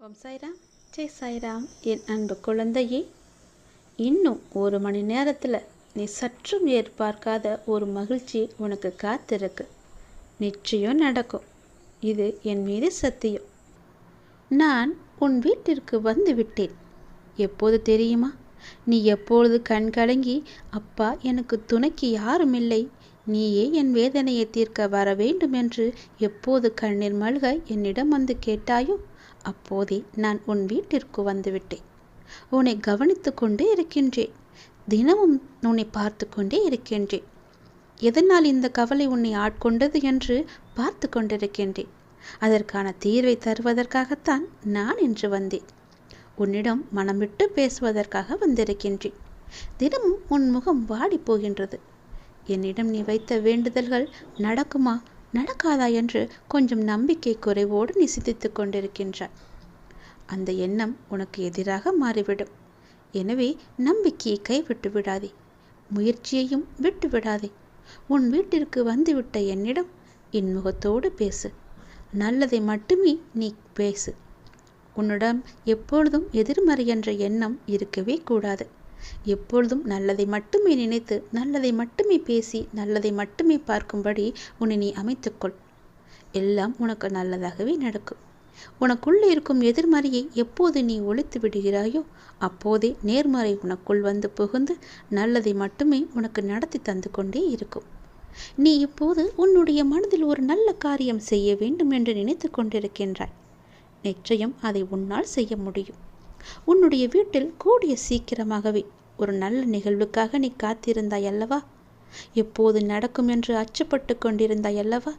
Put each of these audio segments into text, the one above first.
ஓம் சாய்ராம், ஜெய் சாய்ராம். என் அன்பு குழந்தையே, இன்னும் ஒரு மணி நேரத்தில் நீ சற்றும் எதிர்பார்க்காத ஒரு மகிழ்ச்சி உனக்கு காத்திருக்கு. நிச்சயம் நடக்கும். இது என் மீது சத்தியம். நான் உன் வீட்டிற்கு வந்து விட்டேன். எப்போது தெரியுமா? நீ எப்பொழுது கண் கலங்கி, அப்பா எனக்கு துணைக்கு யாரும் இல்லை, நீயே என் வேதனையை தீர்க்க வர வேண்டும் என்று எப்போது கண்ணீர் மல்க என்னிடம் வந்து கேட்டாயோ, அப்போதே நான் உன் வீட்டிற்கு வந்துவிட்டேன். உன்னை கவனித்து கொண்டே இருக்கின்றேன். தினமும் உன்னை பார்த்து கொண்டே இருக்கின்றேன். எதனால் இந்த கவலை உன்னை ஆட்கொண்டது என்று பார்த்து கொண்டிருக்கின்றேன். அதற்கான தீர்வை தருவதற்காகத்தான் நான் இன்று வந்தேன். உன்னிடம் மனம் விட்டு பேசுவதற்காக வந்திருக்கின்றேன். தினமும் உன் முகம் வாடி போகின்றது. என்னிடம் நீ வைத்த வேண்டுதல்கள் நடக்குமா நடக்காதா என்று கொஞ்சம் நம்பிக்கை குறைவோடு நீ சிந்தித்துக் கொண்டிருக்கின்றாய். அந்த எண்ணம் உனக்கு எதிராக மாறிவிடும். எனவே நம்பிக்கையை கைவிட்டு விடாதே, முயற்சியையும் விட்டு விடாதே. உன் வீட்டிற்கு வந்துவிட்ட என்னிடம் இன்முகத்தோடு பேசு. நல்லதை மட்டுமே நீ பேசு. உன்னிடம் எப்பொழுதும் எதிர்மறை என்ற எண்ணம் இருக்கவே கூடாது. எப்பொழுதும் நல்லதை மட்டுமே நினைத்து, நல்லதை மட்டுமே பேசி, நல்லதை மட்டுமே பார்க்கும்படி உன்னை நீ அமைத்துக்கொள். எல்லாம் உனக்கு நல்லதாகவே நடக்கும். உனக்குள்ளே இருக்கும் எதிர்மறையை எப்போது நீ ஒழித்து விடுகிறாயோ, அப்போதே நேர்மறை உனக்குள் வந்து புகுந்து நல்லதை மட்டுமே உனக்கு நடத்தி தந்து கொண்டே இருக்கும். நீ இப்போது உன்னுடைய மனதில் ஒரு நல்ல காரியம் செய்ய வேண்டும் என்று நினைத்து கொண்டிருக்கின்றாய். நிச்சயம் அதை உன்னால் செய்ய முடியும். உன்னுடைய வீட்டில் கூடிய சீக்கிரமாகவே ஒரு நல்ல நிகழ்வுக்காக நீ காத்திருந்தாய் அல்லவா? எப்போது நடக்கும் என்று அச்சப்பட்டு கொண்டிருந்தாய் அல்லவா?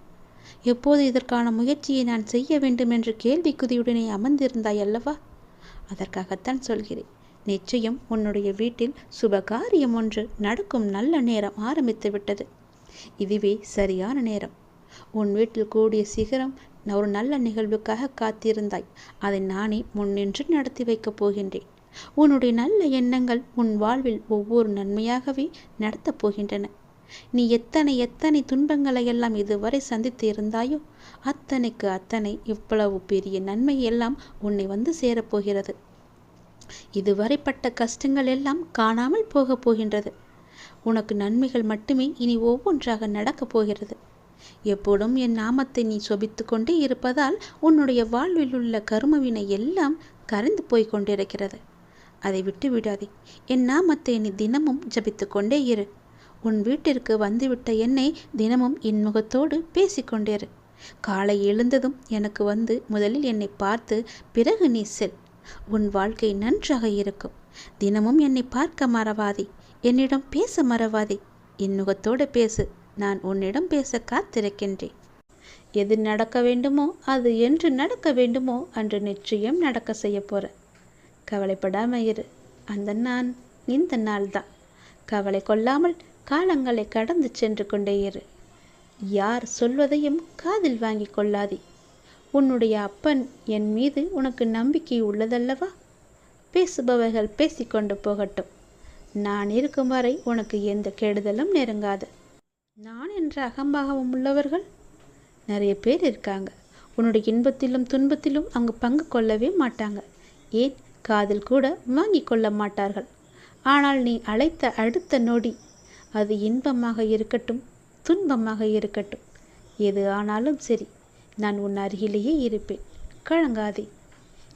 எப்போது இதற்கான முயற்சியை நான் செய்ய வேண்டும் என்று கேள்விக்குறியுடனே அமர்ந்திருந்தாய் அல்லவா? அதற்காகத்தான் சொல்கிறேன். நிச்சயம் உன்னுடைய வீட்டில் சுபகாரியம் ஒன்று நடக்கும் நல்ல நேரம் ஆரம்பித்து விட்டது. இதுவே சரியான நேரம். உன் வீட்டில் கூடிய சீக்கிரம் ஒரு நல்ல நிகழ்வுக்காக காத்திருந்தாய். அதை நானே முன்னின்று நடத்தி வைக்கப் போகின்றேன். உன்னுடைய நல்ல எண்ணங்கள் உன் வாழ்வில் ஒவ்வொரு நன்மையாகவே நடத்தப் போகின்றன. நீ எத்தனை எத்தனை துன்பங்களை எல்லாம் இதுவரை சந்தித்து இருந்தாயோ, அத்தனைக்கு அத்தனை இவ்வளவு பெரிய நன்மை எல்லாம் உன்னை வந்து சேரப்போகிறது. இதுவரை பட்ட கஷ்டங்கள் எல்லாம் காணாமல் போகப் போகின்றது. உனக்கு நன்மைகள் மட்டுமே இனி ஒவ்வொன்றாக நடக்கப் போகிறது. எப்போதும் என் நாமத்தை நீ சொபித்து கொண்டே இருப்பதால் உன்னுடைய வாழ்வில் உள்ள கருமவினை எல்லாம் கரைந்து போய் கொண்டிருக்கிறது. அதை விட்டு விடாதே. என் நாமத்தை நீ தினமும் ஜபித்து கொண்டே இரு. உன் வீட்டிற்கு வந்துவிட்ட என்னை தினமும் இன்முகத்தோடு பேசிக்கொண்டேரு. காலை எழுந்ததும் எனக்கு வந்து முதலில் என்னை பார்த்து பிறகு நீ செல். உன் வாழ்க்கை நன்றாக இருக்கும். தினமும் என்னை பார்க்க மறவாதே. என்னிடம் பேச மறவாதே. இன்முகத்தோடு பேசு. நான் உன்னிடம் பேச காத்திருக்கின்றேன். எது நடக்க வேண்டுமோ அது என்று நடக்க வேண்டுமோ அன்று நிச்சயம் நடக்க செய்ய போற. கவலைப்படாம இரு. அந்த நான் இந்த நாள் தான். கவலை கொள்ளாமல் காலங்களை கடந்து சென்று கொண்டே இரு. யார் சொல்வதையும் காதில் வாங்கி கொள்ளாதே. உன்னுடைய அப்பன் என் மீது உனக்கு நம்பிக்கை உள்ளதல்லவா? பேசுபவர்கள் பேசிக்கொண்டு போகட்டும். நான் இருக்கும் வரை உனக்கு எந்த கெடுதலும் நெருங்காது. நான் என்ற அகம்பாகம் உள்ளவர்கள் நிறைய பேர் இருக்காங்க. உன்னுடைய இன்பத்திலும் துன்பத்திலும் அவங்க பங்கு கொள்ளவே மாட்டாங்க. ஏன் காதில் கூட வாங்கி கொள்ள மாட்டார்கள். ஆனால் நீ அழைத்த அடுத்த நொடி, அது இன்பமாக இருக்கட்டும் துன்பமாக இருக்கட்டும், எது ஆனாலும் சரி, நான் உன் அருகிலேயே இருப்பேன். கலங்காதே.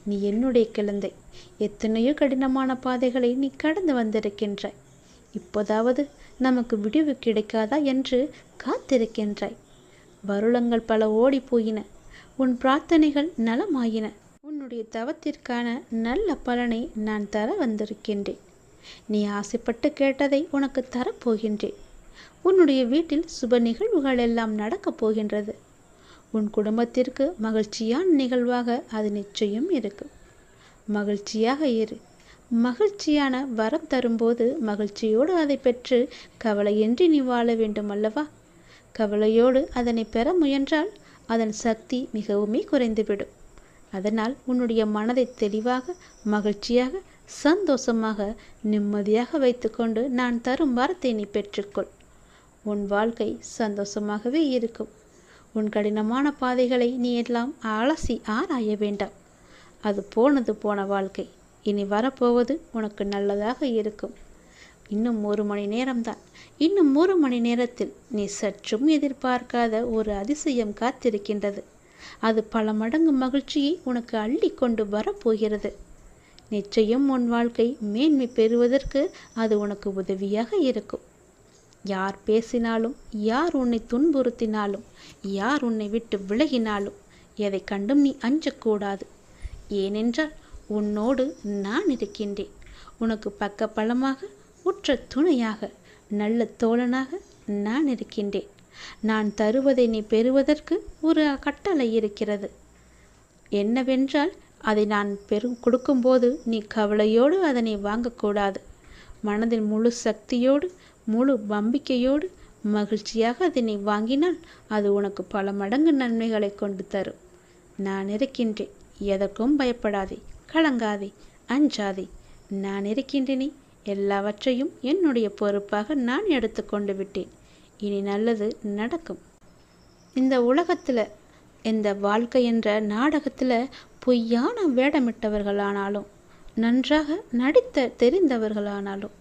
நீ என்னுடைய குழந்தை. எத்தனையோ கடினமான பாதைகளை நீ கடந்து வந்திருக்கின்றாய். இப்போதாவது நமக்கு விடிவு கிடைக்காதா என்று காத்திருக்கின்றாய். வருளங்கள் பல ஓடி போயின. உன் பிரார்த்தனைகள் நலமாயின. உன்னுடைய தவத்திற்கான நல்ல பலனை நான் தர வந்திருக்கின்றேன். நீ ஆசைப்பட்டு கேட்டதை உனக்கு தரப்போகின்றேன். உன்னுடைய வீட்டில் சுப நிகழ்வுகள் எல்லாம் நடக்கப் போகின்றது. உன் குடும்பத்திற்கு மகிழ்ச்சியான நிகழ்வாக அது நிச்சயம் இருக்கும். மகிழ்ச்சியாக இரு. மகிழ்ச்சியான வரம் தரும்போது மகிழ்ச்சியோடு அதை பெற்று கவலையின்றி நீ வாழ வேண்டும் அல்லவா? கவலையோடு அதனை பெற முயன்றால் அதன் சக்தி மிகவுமே குறைந்துவிடும். அதனால் உன்னுடைய மனதை தெளிவாக, மகிழ்ச்சியாக, சந்தோஷமாக, நிம்மதியாக வைத்துக்கொண்டு நான் தரும் வரத்தை நீ பெற்றுக்கொள். உன் வாழ்க்கை சந்தோஷமாகவே இருக்கும். உன் கடினமான பாதைகளை நீ எல்லாம் அலசி ஆராய வேண்டாம். அது போனது போன வாழ்க்கை. இனி வரப்போவது உனக்கு நல்லதாக இருக்கும். இன்னும் 1 மணி நேரம்தான். இன்னும் 1 மணி நேரத்தில் நீ சற்றும் எதிர்பார்க்காத ஒரு அதிசயம் காத்திருக்கின்றது. அது பல மடங்கு மகிழ்ச்சியை உனக்கு அள்ளி கொண்டு வரப்போகிறது. நிச்சயம் உன் வாழ்க்கை மேன்மை பெறுவதற்கு அது உனக்கு உதவியாக இருக்கும். யார் பேசினாலும், யார் உன்னை துன்புறுத்தினாலும், யார் உன்னை விட்டு விலகினாலும் எதை கண்டும் நீ அஞ்சக்கூடாது. ஏனென்றால் உன்னோடு நான் இருக்கின்றேன். உனக்கு பக்க பலமாக, உற்ற துணையாக, நல்ல தோழனாக நான் இருக்கின்றேன். நான் தருவதை நீ பெறுவதற்கு ஒரு கட்டளை இருக்கிறது. என்னவென்றால், அதை நான் கொடுக்கும்போது நீ கவலையோடு அதனை வாங்கக்கூடாது. மனதில் முழு சக்தியோடு, முழு நம்பிக்கையோடு, மகிழ்ச்சியாக அதனை வாங்கினால் அது உனக்கு பல மடங்கு நன்மைகளை கொண்டு தரும். நான் இருக்கின்றேன். எதற்கும் பயப்படாதே, கலங்காதே, அஞ்சாதே. நான் இருக்கின்றேனே. எல்லாவற்றையும் என்னுடைய பொறுப்பாக நான் எடுத்துக்கொண்டு விட்டேன். இனி நல்லது நடக்கும். இந்த உலகத்தில், இந்த வாழ்க்கை என்ற நாடகத்தில் பொய்யான வேடமிட்டவர்களானாலும், நன்றாக நடித்த தெரிந்தவர்களானாலும்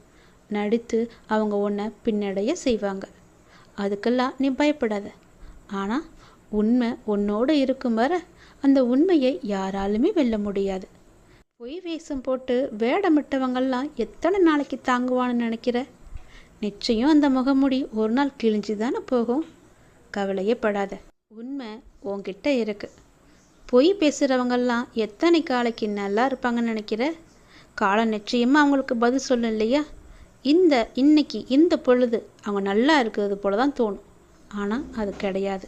நடித்து அவங்க உன்னை பின்னடைய செய்வாங்க. அதுக்கெல்லாம் நீ பயப்படாத. ஆனால் உண்மை உன்னோடு இருக்கும் வர அந்த உண்மையை யாராலுமே வெல்ல முடியாது. பொய் வேஷம் போட்டு வேடமிட்டவங்கள்லாம் எத்தனை நாளைக்கு தாங்குவான்னு நினைக்கிற? நிச்சயம் அந்த முகமுடி ஒரு நாள் கிழிஞ்சு தானே போகும். கவலையே படாத. உண்மை உன்கிட்ட இருக்கு. பொய் பேசுகிறவங்கெல்லாம் எத்தனை காலைக்கு நல்லா இருப்பாங்கன்னு நினைக்கிற? காலம் நிச்சயமாக அவங்களுக்கு பதில் சொல்லும் இல்லையா? இன்னைக்கு இந்த பொழுது அவங்க நல்லா இருக்கிறது போல தான் தோணும். ஆனால் அது கிடையாது.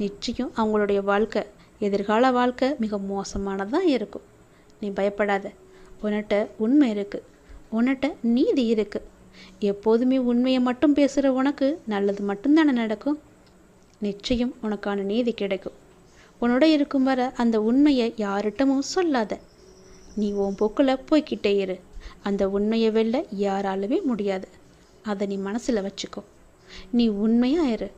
நிச்சயம் அவங்களுடைய வாழ்க்கை, எதிர்கால வாழ்க்கை மிக மோசமானதான் இருக்கும். நீ பயப்படாத. உன்கிட்ட உண்மை இருக்குது. உன்கிட்ட நீதி இருக்குது. எப்போதுமே உண்மையை மட்டும் பேசுகிற உனக்கு நல்லது மட்டும்தானே நடக்கும். நிச்சயம் உனக்கான நீதி கிடைக்கும். உன்னோட இருக்கும் வர அந்த உண்மையை யார்கிட்டமும் சொல்லாத. நீ உன் போக்கில் போய்கிட்டே இரு. அந்த உண்மையை வெல்ல யாராலுமே முடியாது. அதை நீ மனசில் வச்சுக்கோ. நீ உண்மையாக இரு.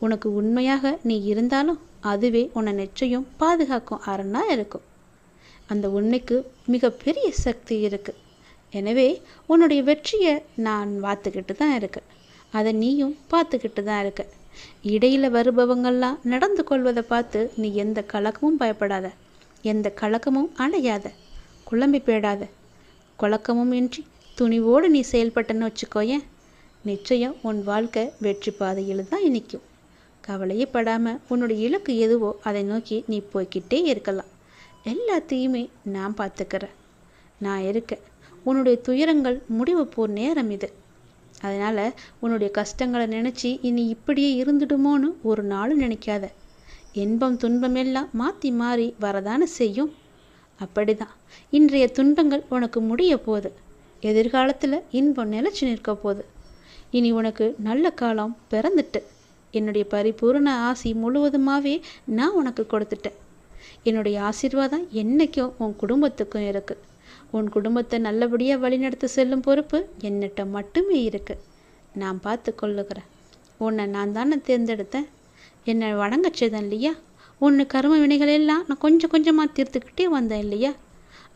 உனக்கு உண்மையாக நீ இருந்தாலும் அதுவே உன்னை நிச்சயம் பாதுகாக்கும் அரணா இருக்கும். அந்த உண்மைக்கு மிகப்பெரிய சக்தி இருக்குது. எனவே உன்னுடைய வெற்றியை நான் பார்த்துக்கிட்டு தான் இருக்கேன். அதை நீயும் பார்த்துக்கிட்டு தான் இருக்க. இடையில் வருபவங்கள்லாம் நடந்து கொள்வதை பார்த்து நீ எந்த கலக்கமும் பயப்படாத. எந்த கலக்கமும் அடையாத. குழம்பி போயிடாத. குழக்கமும் இன்றி துணிவோடு நீ செயல்பட்டன்னு வச்சுக்கோயேன். நிச்சயம் உன் வாழ்க்கை வெற்றி பாதையில் தான் நிற்கும். கவலையே படாமல் உன்னுடைய இலக்கு எதுவோ அதை நோக்கி நீ போய்கிட்டே இருக்கலாம். எல்லாத்தையுமே நான் பார்த்துக்கிறேன். நான் இருக்கேன். உன்னுடைய துயரங்கள் முடிவு போர் நேரம் இது. அதனால் உன்னுடைய கஷ்டங்களை நினச்சி இனி இப்படியே இருந்துடுமோன்னு ஒரு நாளும் நினைக்காத. இன்பம் துன்பம் எல்லாம் மாற்றி மாறி வரதானே செய்யும். அப்படிதான் இன்றைய துன்பங்கள் உனக்கு முடிய போகுது. எதிர்காலத்தில் இன்பம் நிலைச்சி நிற்க போகுது. இனி உனக்கு நல்ல காலம் பிறந்துட்டு. என்னுடைய பரிபூர்ண ஆசி முழுவதுமாகவே நான் உனக்கு கொடுத்துட்டேன். என்னுடைய ஆசீர்வாதம் என்றைக்கும் உன் குடும்பத்துக்கும் இருக்குது. உன் குடும்பத்தை நல்லபடியாக வழிநடத்தி செல்லும் பொறுப்பு என்னிட்ட மட்டுமே இருக்குது. நான் பார்த்து கொள்ளுகிறேன். உன்னை நான் தானே தேர்ந்தெடுத்தேன். என்னை வணங்க செய்தேன் இல்லையா? உன்னை கர்ம வினைகளெல்லாம் நான் கொஞ்சம் கொஞ்சமாக தீர்த்துக்கிட்டே வந்தேன் இல்லையா?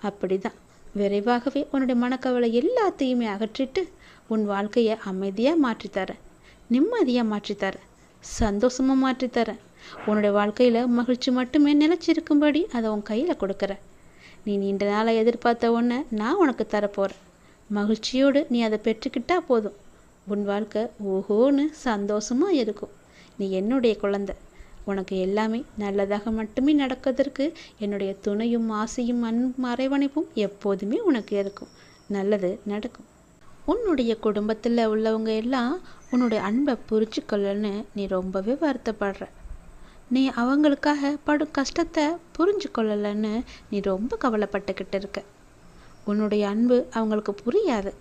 அப்படி தான் விரைவாகவே உன்னுடைய மனக்கவலை எல்லாத்தையுமே அகற்றிட்டு உன் வாழ்க்கையை அமைதியாக மாற்றித்தரேன். நிம்மதியாக மாற்றித்தரேன். சந்தோஷமாக மாற்றித்தரேன். உன்னுடைய வாழ்க்கையில் மகிழ்ச்சி மட்டுமே நிலைச்சிருக்கும்படி அதை உன் கையில் கொடுக்குறேன். நீ நீண்ட நாளை எதிர்பார்த்த ஒன்றை நான் உனக்கு தரப்போகிறேன். மகிழ்ச்சியோடு நீ அதை பெற்றுக்கிட்டா போதும். உன் வாழ்க்கை ஓஹோன்னு சந்தோஷமாக இருக்கும். நீ என்னுடைய குழந்தை. உனக்கு எல்லாமே நல்லதாக மட்டுமே நடக்கிறதுக்கு என்னுடைய துணையும் ஆசையும் அன்பும் அரவணைப்பும் எப்போதுமே உனக்கு இருக்கும். நல்லது நடக்கும். உன்னுடைய குடும்பத்தில் உள்ளவங்க எல்லாம் உன்னுடைய அன்பை புரிஞ்சுக்கொள்ளன்னு நீ ரொம்பவே வருத்தப்படுற. நீ அவங்களுக்காக படும் கஷ்டத்தை புரிஞ்சு கொள்ளலைன்னு நீ ரொம்ப கவலைப்பட்டுக்கிட்டு இருக்க. உன்னுடைய அன்பு அவங்களுக்கு புரியாது.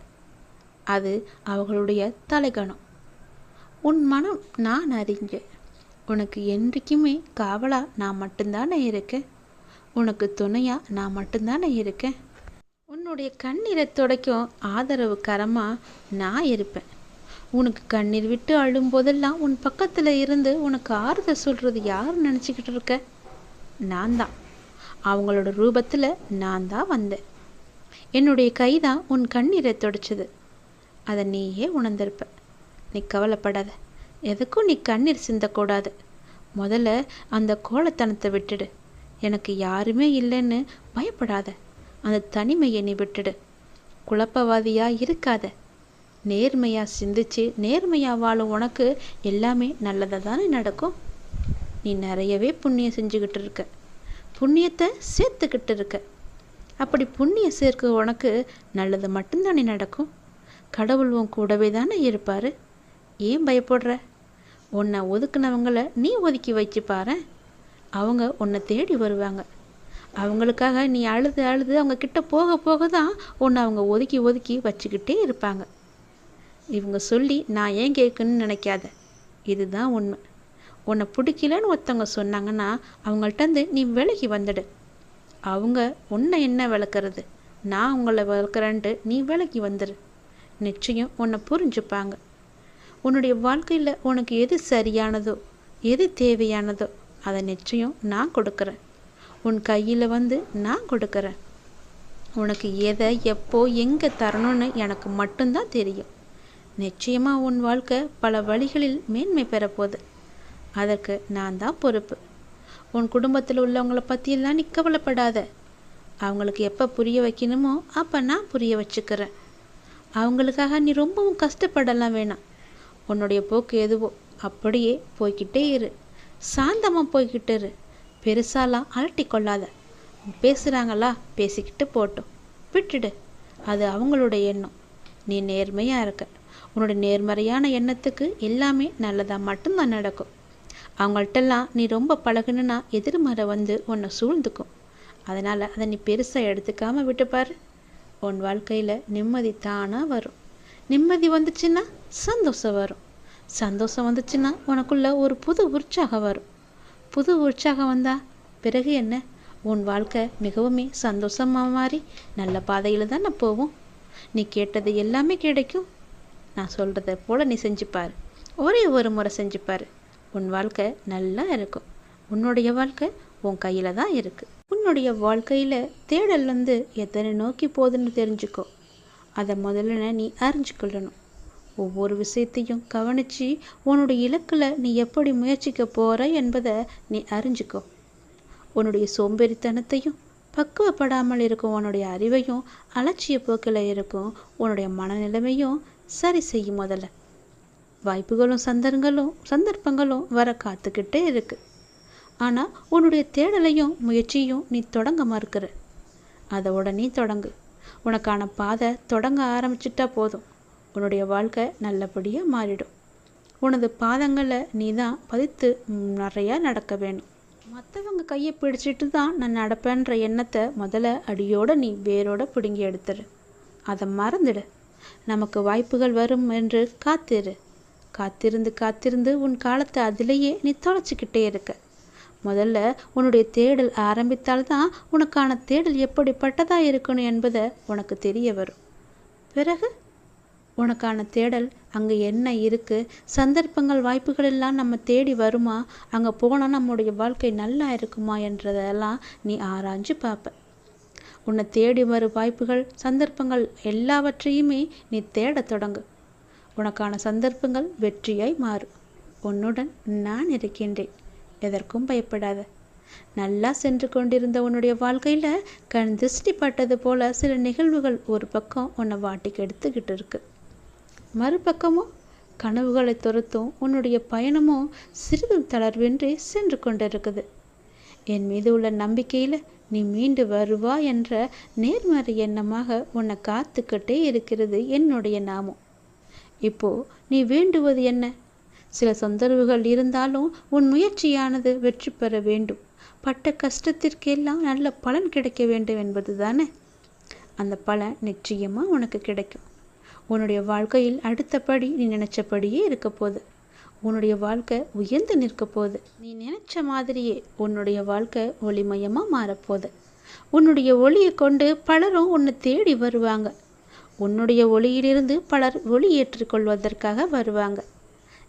அது அவங்களுடைய தலைகணம். உன் மனம் நான் அறிஞ்சேன். உனக்கு என்றைக்குமே காவலா நான் மட்டும்தானே இருக்கேன். உனக்கு துணையா நான் மட்டும்தானே இருக்கேன். உன்னுடைய கண்ணீரை துடைக்கும் ஆதரவு கரமாக நான் இருப்பேன். உனக்கு கண்ணீர் விட்டு அழும்போதெல்லாம் உன் பக்கத்தில் இருந்து உனக்கு ஆறுதல் சொல்கிறது யார் நினச்சிக்கிட்டு இருக்க? நான் தான். அவங்களோட ரூபத்தில் நான் தான் வந்தேன். என்னுடைய கை தான் உன் கண்ணீரை துடைச்சது. அதை நீயே உணர்ந்திருப்ப. நீ கவலைப்படாத. எதுக்கும் நீ கண்ணீர் சிந்தக்கூடாது. முதல்ல அந்த கோலத்தனத்தை விட்டுடு. எனக்கு யாருமே இல்லைன்னு பயப்படாத. அந்த தனிமையை நீ விட்டுடு. குழப்பவாதியாக இருக்காத. நேர்மையாக சிந்திச்சு நேர்மையாக வாழும் உனக்கு எல்லாமே நல்லதாக தானே நடக்கும். நீ நிறையவே புண்ணியம் செஞ்சுக்கிட்டு இருக்க. புண்ணியத்தை சேர்த்துக்கிட்டு இருக்க. அப்படி புண்ணியம் சேர்க்க உனக்கு நல்லது மட்டும்தானே நடக்கும். கடவுள் உன் கூடவே தானே இருப்பார். ஏன் பயப்படுற? உன்னை ஒதுக்குனவங்களை நீ ஒதுக்கி வச்சு பாரு. அவங்க உன்னை தேடி வருவாங்க. அவங்களுக்காக நீ அழுது அழுது அவங்க கிட்ட போக போக தான் உன்னை அவங்க ஒதுக்கி ஒதுக்கி வச்சுக்கிட்டே இருப்பாங்க. இவங்க சொல்லி நான் ஏன் கேட்கணும்னு நினைக்காத. இதுதான் உண்மை. உன்னை பிடிக்கலன்னு ஒருத்தவங்க சொன்னாங்கன்னா அவங்கள்ட்டேருந்து நீ விலகி வந்துடு. அவங்க உன்னை என்ன விளக்குறது, நான் உங்களை விளக்குறேன்ட்டு நீ விலகி வந்துடு. நிச்சயம் உன்னை புரிஞ்சுப்பாங்க. உன்னுடைய வாழ்க்கையில் உனக்கு எது சரியானதோ எது தேவையானதோ அதை நிச்சயம் நான் கொடுக்குறேன். உன் கையில் வந்து நான் கொடுக்குறேன். உனக்கு எதை எப்போ எங்கே தரணும்னு எனக்கு மட்டும்தான் தெரியும். நிச்சயமாக உன் வாழ்க்கை பல வழிகளில் மேன்மை பெறப்போகுது. அதற்கு நான் தான் பொறுப்பு. உன் குடும்பத்தில் உள்ளவங்கள பற்றியெல்லாம் நீ கவலைப்படாத. அவங்களுக்கு எப்போ புரிய வைக்கணுமோ அப்போ நான் புரிய வச்சுக்கிறேன். அவங்களுக்காக நீ ரொம்பவும் கஷ்டப்படலாம் வேணாம். உன்னுடைய போக்கு எதுவோ அப்படியே போய்கிட்டே இரு. சாந்தமாக போய்கிட்டு இரு. பெருசாலாம் அலட்டி கொள்ளாத. பேசுகிறாங்களா, பேசிக்கிட்டு போட்டோம், விட்டுடு. அது அவங்களோட எண்ணம். நீ நேர்மையாக இருக்க. உன்னோட நேர்மறையான எண்ணத்துக்கு எல்லாமே நல்லதாக மட்டும்தான் நடக்கும். அவங்கள்ட்டெல்லாம் நீ ரொம்ப பழகுனா எதிர்மறை வந்து உன்னை சூழ்ந்துக்கும். அதனால் அதை நீ பெருசாக எடுத்துக்காமல் விட்டுப்பாரு. உன் வாழ்க்கையில் நிம்மதி தானாக வரும். நிம்மதி வந்துச்சுன்னா சந்தோஷம் வரும். சந்தோஷம் வந்துச்சுன்னா உனக்குள்ள ஒரு புது உற்சாகம் வரும். புது உற்சாகம் வந்தால் பிறகு என்ன, உன் வாழ்க்கை மிகவும் சந்தோஷமாக மாறி நல்ல பாதையில் தானே போவோம். நீ கேட்டது எல்லாமே கிடைக்கும். நான் சொல்கிறத போல் நீ செஞ்சுப்பார். ஒரே ஒரு முறை செஞ்சுப்பார். உன் வாழ்க்கை நல்லா இருக்கும். உன்னுடைய வாழ்க்கை உன் கையில் தான் இருக்குது. உன்னுடைய வாழ்க்கையில் தேடல் வந்து எத்தனை நோக்கி போகுதுன்னு தெரிஞ்சுக்கோ. அதை முதல்ல நீ அறிஞ்சிக்கொள்ளணும். ஒவ்வொரு விஷயத்தையும் கவனித்து உன்னுடைய இலக்கில் நீ எப்படி முயற்சிக்க போகிற என்பதை நீ அறிஞ்சிக்கோ. உன்னுடைய சோம்பேறித்தனத்தையும் பக்குவப்படாமல் இருக்கும் உன்னுடைய அறிவையும் அலட்சிய போக்கில் இருக்கும் உன்னுடைய மனநிலைமையும் சரி செய்யும். முதல்ல வாய்ப்புகளும் சந்தர்ப்பங்களும் வர காத்துக்கிட்டே இருக்கு. ஆனால் உன்னுடைய தேடலையும் முயற்சியும் நீ தொடங்க மறுக்கிற. அதை உடனே தொடங்கு. உனக்கான பாதை தொடங்க ஆரம்பிச்சிட்டா போதும். உன்னுடைய வாழ்க்கை நல்லபடியாக மாறிடும். உனது பாதங்களை நீ தான் பதித்து நிறையா நடக்க வேணும். மற்றவங்க கையை பிடிச்சிட்டு தான் நான் நடப்பேன்ற எண்ணத்தை முதல்ல அடியோடு நீ வேரோட பிடுங்கி எடுத்துரு. அதை மறந்துடு. நமக்கு வாய்ப்புகள் வரும் என்று காத்திரு. காத்திருந்து உன் காலத்தை அதிலேயே நீ தொலைச்சிக்கிட்டே இருக்க. முதல்ல உன்னுடைய தேடல் ஆரம்பித்தால்தான் உனக்கான தேடல் எப்படிப்பட்டதாக இருக்கணும் என்பதை உனக்கு தெரிய வரும். பிறகு உனக்கான தேடல் அங்கே என்ன இருக்குது, சந்தர்ப்பங்கள் வாய்ப்புகள் எல்லாம் நம்ம தேடி வருமா, அங்கே போனால் நம்முடைய வாழ்க்கை நல்லா இருக்குமா என்றதெல்லாம் நீ ஆராய்ஞ்சு பார்ப்ப. உன்னை தேடி வரும் வாய்ப்புகள் சந்தர்ப்பங்கள் எல்லாவற்றையுமே நீ தேட தொடங்கு. உனக்கான சந்தர்ப்பங்கள் வெற்றியாய் மாறும். உன்னுடன் நான் இருக்கின்றேன். எதற்கும் பயப்படாத. நல்லா சென்று கொண்டிருந்த உன்னுடைய வாழ்க்கையில் கண் திருஷ்டி பட்டது போல சில நிகழ்வுகள் ஒரு பக்கம் உன்னை வாட்டிக்கு எடுத்துக்கிட்டு இருக்கு. மறுபக்கமும் கனவுகளை துரத்தும் உன்னுடைய பயணமும் சிறிதும் தளர்வின்றி சென்று கொண்டிருக்குது. என் மீது உள்ள நம்பிக்கையில் நீ மீண்டு வருவா என்ற நேர்மறை எண்ணமாக உன்னை காத்துக்கிட்டே இருக்கிறது என்னுடைய நாமம். இப்போ நீ வேண்டுவது என்ன? சில தொந்தரவுகள் இருந்தாலும் உன் முயற்சியானது வெற்றி பெற வேண்டும். பட்ட கஷ்டத்திற்கெல்லாம் நல்ல பலன் கிடைக்க வேண்டும் என்பது தானே. அந்த பலன் நிச்சயமாக உனக்கு கிடைக்கும். உன்னுடைய வாழ்க்கையில் அடுத்தபடி நீ நினைச்சபடியே இருக்க போகுது. உன்னுடைய வாழ்க்கை உயர்ந்து நிற்க போகுது. நீ நினைச்ச மாதிரியே உன்னுடைய வாழ்க்கை ஒளிமயமாக மாறப்போகுது. உன்னுடைய ஒளியை கொண்டு பலரும் உன்னை தேடி வருவாங்க. உன்னுடைய ஒளியிலிருந்து பலர் ஒளி ஏற்றுக்கொள்வதற்காக வருவாங்க.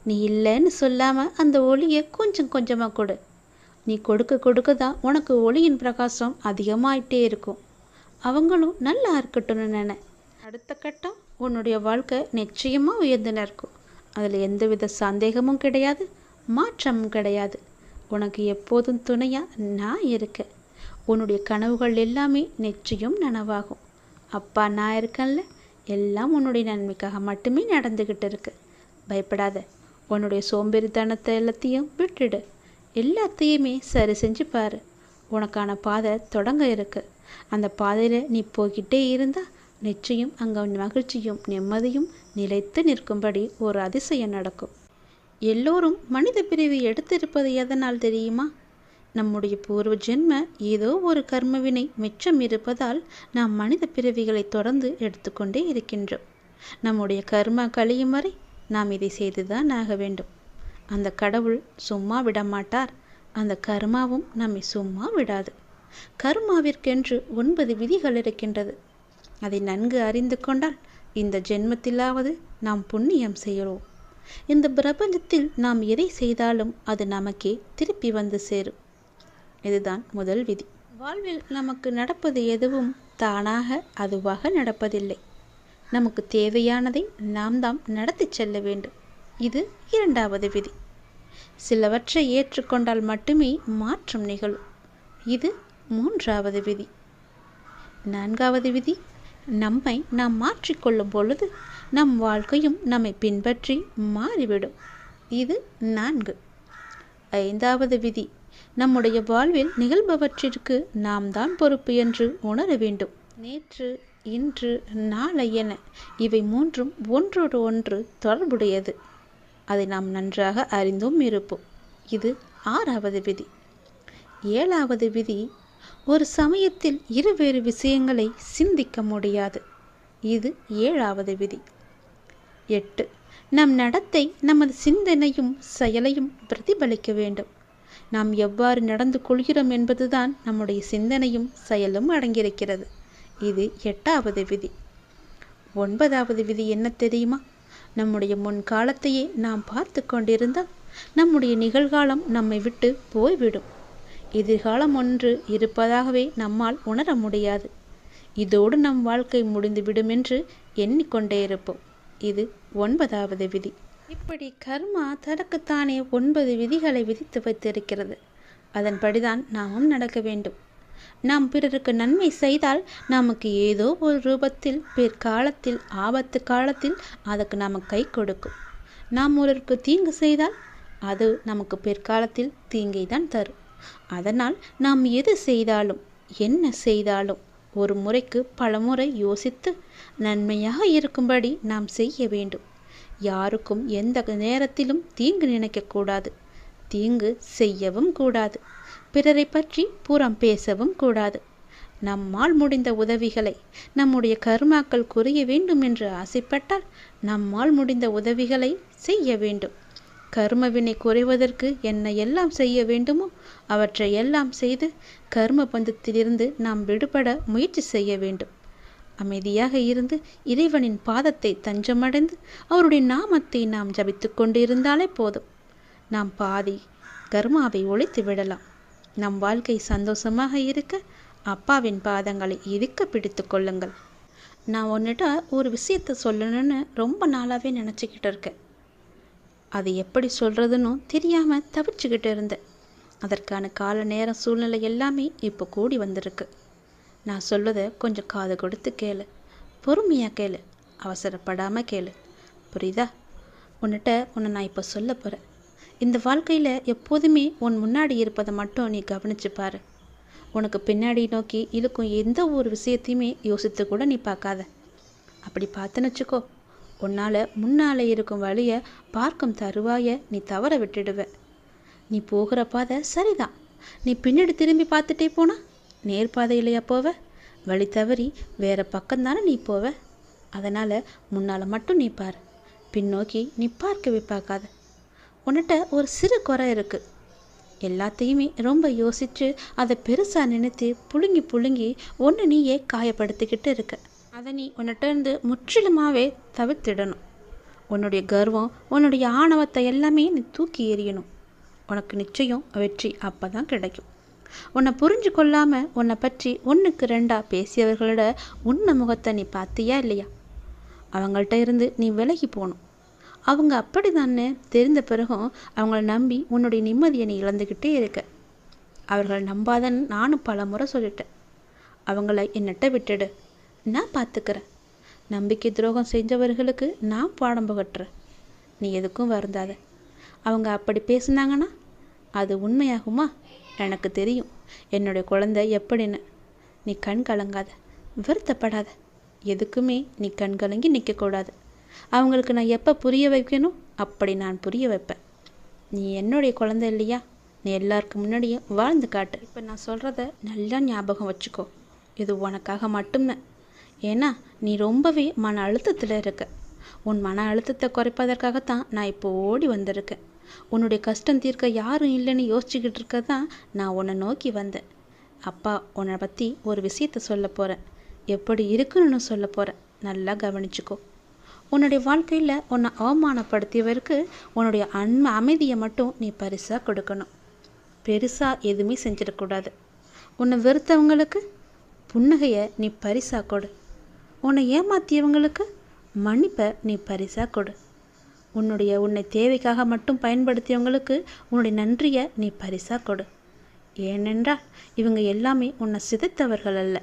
நீ இல்லைன்னு சொல்லாமல் அந்த ஒளியை கொஞ்சம் கொஞ்சமாக கொடு. நீ கொடுக்க கொடுக்க தான் உனக்கு ஒளியின் பிரகாசம் அதிகமாயிட்டே இருக்கும். அவங்களும் நல்லா இருக்கட்டும்னு நினை. அடுத்த கட்டம் உன்னுடைய வாழ்க்கை நிச்சயமாக உயர்ந்து நிற்கும். அதில் எந்தவித சந்தேகமும் கிடையாது, மாற்றமும் கிடையாது. உனக்கு எப்போதும் துணையாக நான் இருக்கேன். உன்னுடைய கனவுகள் எல்லாமே நிச்சயம் நனவாகும். அப்பா நான் இருக்கேன்ல. எல்லாம் உன்னுடைய நன்மைக்காக மட்டுமே நடந்துக்கிட்டு இருக்கு. பயப்படாத. உன்னுடைய சோம்பேறித்தனத்தை எல்லாத்தையும் விட்டுடு. எல்லாத்தையுமே சரி செஞ்சு பாரு. உனக்கான பாதை தொடங்க இருக்கு. அந்த பாதையில் நீ போய்கிட்டே இருந்தால் நிச்சயம் அங்கே மகிழ்ச்சியும் நிம்மதியும் நிலைத்து நிற்கும்படி ஒரு அதிசயம் நடக்கும். எல்லோரும் மனித பிரிவை எடுத்திருப்பது எதனால் தெரியுமா? நம்முடைய பூர்வ ஜென்ம ஏதோ ஒரு கர்மவினை மிச்சம் இருப்பதால் நாம் மனித பிறவிகளை தொடர்ந்து எடுத்துக்கொண்டே இருக்கின்றோம். நம்முடைய கர்மா கழியும் வரை நாம் இதை செய்துதான் ஆக வேண்டும். அந்த கடவுள் சும்மா விடமாட்டார். அந்த கர்மாவும் நம்மை சும்மா விடாது. கர்மாவிற்கென்று 9 விதிகள் இருக்கின்றது. அதை நன்கு அறிந்து கொண்டால் இந்த ஜென்மத்திலாவது நாம் புண்ணியம் செய்கிறோம். இந்த பிரபஞ்சத்தில் நாம் எதை செய்தாலும் அது நமக்கே திருப்பி வந்து சேரும். இதுதான் முதல் விதி. வாழ்வில் நமக்கு நடப்பது எதுவும் தானாக அதுவாக நடப்பதில்லை. நமக்கு தேவையானதை நாம் தான் நடத்தி செல்ல வேண்டும். இது 2வது விதி. சிலவற்றை ஏற்றுக்கொண்டால் மட்டுமே மாற்றம் நிகழும். இது 3வது விதி. 4வது விதி, நம்மை நாம் மாற்றிக்கொள்ளும் பொழுது நம் வாழ்க்கையும் நம்மை பின்பற்றி மாறிவிடும். இது 4. 5வது விதி, நம்முடைய வாழ்வில் நிகழ்பவற்றிற்கு நாம் தான் பொறுப்பு என்று உணர வேண்டும். நேற்று, இன்று, நாளை என இவை 3ம் ஒன்றோடு ஒன்று தொடர்புடையது. அதை நாம் நன்றாக அறிந்தும் இருப்போம். இது 6வது விதி. 7வது விதி, ஒரு சமயத்தில் இருவேறு விஷயங்களை சிந்திக்க முடியாது. இது 7வது விதி. 8, நம் நடத்தை நமது சிந்தனையும் செயலையும் பிரதிபலிக்க வேண்டும். நாம் எவ்வாறு நடந்து கொள்கிறோம் என்பதுதான் நம்முடைய சிந்தனையும் செயலும் அடங்கியிருக்கிறது. இது 8வது விதி. 9வது விதி என்ன தெரியுமா? நம்முடைய முன்காலத்தையே நாம் பார்த்து கொண்டிருந்தால் நம்முடைய நிகழ்காலம் நம்மை விட்டு போய்விடும். எதிர்காலம் ஒன்று இருப்பதாகவே நம்மால் உணர முடியாது. இதோடு நம் வாழ்க்கை முடிந்துவிடும் என்று எண்ணிக்கொண்டே இருப்போம். இது 9வது விதி. இப்படி கர்மா தனக்குத்தானே 9 விதிகளை விதித்து வைத்திருக்கிறது. அதன்படிதான் நாமும் நடக்க வேண்டும். நாம் பிறருக்கு நன்மை செய்தால் நமக்கு ஏதோ ஒரு ரூபத்தில் பிற்காலத்தில் ஆபத்து காலத்தில் அதற்கு நமக்கு கை கொடுக்கும். நாம் ஒருவருக்கு தீங்கு செய்தால் அது நமக்கு பிற்காலத்தில் தீங்கை தான் தரும். அதனால் நாம் எது செய்தாலும் என்ன செய்தாலும் ஒரு முறைக்கு பலமுறை யோசித்து நன்மையாக இருக்கும்படி நாம் செய்ய வேண்டும். யாருக்கும் எந்த நேரத்திலும் தீங்கு நினைக்கக்கூடாது. தீங்கு செய்யவும் கூடாது. பிறரை பற்றி புறம் பேசவும் கூடாது. நம்மால் முடிந்த உதவிகளை நம்முடைய கர்மாக்கள் குறைய வேண்டும் என்று ஆசைப்பட்டால் நம்மால் முடிந்த உதவிகளை செய்ய வேண்டும். கர்மவினை குறைவதற்கு என்ன எல்லாம் செய்ய வேண்டுமோ அவற்றை எல்லாம் செய்து கர்ம பந்தத்திலிருந்து நாம் விடுபட முயற்சி செய்ய வேண்டும். அமைதியாக இருந்து இறைவனின் பாதத்தை தஞ்சமடைந்து அவருடைய நாமத்தை நாம் ஜபித்து கொண்டு இருந்தாலே போதும். நாம் பாதி கர்மாவை ஒழித்து விடலாம். நம் வாழ்க்கை சந்தோஷமாக இருக்க அப்பாவின் பாதங்களை இறுக்க பிடித்து கொள்ளுங்கள். நான் உன்னிட்ட ஒரு விஷயத்தை சொல்லணும்னு ரொம்ப நாளாகவே நினச்சிக்கிட்டு இருக்கேன். அது எப்படி சொல்கிறதுன்னு தெரியாமல் தவிச்சுக்கிட்டு இருந்தேன். அதற்கான கால நேரம் சூழ்நிலை எல்லாமே இப்போ கூடி வந்திருக்கு. நான் சொல்வதை கொஞ்சம் காது கொடுத்து கேளு. பொறுமையாக கேளு. அவசரப்படாமல் கேளு. புரியுதா? உன்னை நான் இப்போ சொல்ல போகிறேன். இந்த வாழ்க்கையில் எப்போதுமே உன் முன்னாடி இருப்பதை மட்டும் நீ கவனிச்சு பாரு. உனக்கு பின்னாடி நோக்கி இழுக்கும் எந்த ஒரு விஷயத்தையுமே யோசித்து கூட நீ பார்க்காத. அப்படி பார்த்துன்னு வச்சுக்கோ, உன்னால் முன்னால் இருக்கும் வழியை பார்க்கும் தருவாயை நீ தவற விட்டுடுவ. நீ போகிற பாதை சரிதான். நீ பின்னாடி திரும்பி பார்த்துட்டே போனா நேர்பாதையிலையா போவ? வழி தவறி வேற பக்கம்தானே நீ போவ. அதனால் முன்னால் மட்டும் நீ பார். பின்னோக்கி நீ பார்க்கவே பார்க்காத. உன்கிட்ட ஒரு சிறு குறை இருக்குது. எல்லாத்தையுமே ரொம்ப யோசித்து அதை பெருசாக நினைத்து புழுங்கி புழுங்கி ஒன்று நீயே காயப்படுத்திக்கிட்டு இருக்க. அதை நீ உன்னிட்ட இருந்து முற்றிலுமாகவே தவிர்த்திடணும். உன்னுடைய கர்வம், உன்னுடைய ஆணவத்தை எல்லாமே நீ தூக்கி எறியணும். உனக்கு நிச்சயம் வெற்றி அப்போ தான் கிடைக்கும். உன்னை புரிஞ்சு கொள்ளாமல் உன்னை பற்றி ஒன்றுக்கு ரெண்டாக பேசியவர்களோட உண்மை முகத்தை நீ பார்த்தியா இல்லையா? அவங்கள்ட்ட இருந்து நீ விலகி போகணும். அவங்க அப்படி தானே தெரிந்த பிறகும் அவங்கள நம்பி உன்னுடைய நிம்மதியை நீ இழந்துக்கிட்டே இருக்க. அவர்களை நம்பாதன்னு நானும் பல முறை சொல்லிட்டேன். அவங்கள என்னட்ட விட்டுடு, நான் பார்த்துக்கிறேன். நம்பிக்கை துரோகம் செஞ்சவர்களுக்கு நான் பாடம் புகட்டுறேன். நீ எதுக்கும் வருந்தாத. அவங்க அப்படி பேசுனாங்கன்னா அது உண்மையாகுமா? எனக்கு தெரியும் என்னுடைய குழந்தை எப்படின்னு. நீ கண் கலங்காத, வருத்தப்படாத. எதுக்குமே நீ கண் கலங்கி நிற்கக்கூடாது. அவங்களுக்கு நான் எப்போ புரிய வைக்கணும் அப்படி நான் புரிய வைப்பேன். நீ என்னுடைய குழந்தை இல்லையா? நீ எல்லாருக்கு முன்னாடியும் வாழ்ந்து காட்டு. இப்போ நான் சொல்கிறத நல்லா ஞாபகம் வச்சுக்கோ. இது உனக்காக மட்டும்தான். ஏன்னா நீ ரொம்பவே மன அழுத்தத்தில் இருக்க. உன் மன அழுத்தத்தை குறைப்பதற்காகத்தான் நான் இப்போ ஓடி வந்திருக்கேன். உன்னுடைய கஷ்டம் தீர்க்க யாரும் இல்லைன்னு யோசிச்சுக்கிட்டு இருக்க தான் நான் உன்னை நோக்கி வந்தேன். அப்பா உன்னை பற்றி ஒரு விஷயத்த சொல்ல போகிறேன். எப்படி இருக்குன்னு சொல்ல போகிறேன். நல்லா கவனிச்சுக்கோ. உன்னுடைய வாழ்க்கையில் உன்னை அவமானப்படுத்தியவருக்கு உன்னுடைய அமைதியை மட்டும் நீ பரிசாக கொடுக்கணும். பெருசாக எதுவுமே செஞ்சிடக்கூடாது. உன்னை வெறுத்தவங்களுக்கு புன்னகையை நீ பரிசாக கொடு. உன்னை ஏமாற்றியவங்களுக்கு மன்னிப்பை நீ பரிசாக கொடு. உன்னை தேவைக்காக மட்டும் பயன்படுத்தியவங்களுக்கு உன்னுடைய நன்றியை நீ பரிசாக கொடு. ஏனென்றால் இவங்க எல்லாமே உன்னை சிதைத்தவர்கள் அல்ல.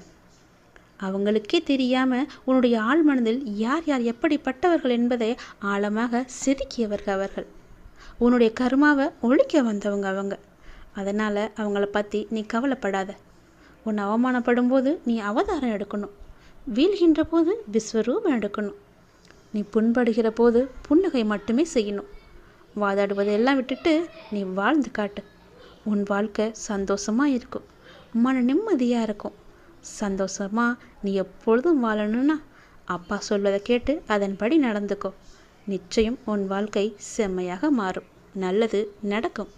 அவங்களுக்கே தெரியாமல் உன்னுடைய ஆழ் மனதில் யார் யார் எப்படிப்பட்டவர்கள் என்பதை ஆழமாக செதுக்கியவர்கள் அவர்கள். உன்னுடைய கர்மாவை ஒழிக்க வந்தவங்க அவங்க. அதனால் அவங்கள பற்றி நீ கவலைப்படாத. உன்னை அவமானப்படும் போது நீ அவதாரம் எடுக்கணும். வீழ்கின்ற போது விஸ்வரூபம் எடுக்கணும். நீ புண்படுகிற போது புன்னகை மட்டுமே செய்யணும். வாதாடுவதெல்லாம் விட்டுட்டு நீ வாழ்ந்து காட்டு. உன் வாழ்க்கை சந்தோஷமாக இருக்கும், மன நிம்மதியாக இருக்கும். சந்தோஷமாக நீ எப்பொழுதும் வாழணும்னா அப்பா சொல்வதை கேட்டு அதன்படி நடந்துக்கோ. நிச்சயம் உன் வாழ்க்கை செம்மையாக மாறும். நல்லது நடக்கும்.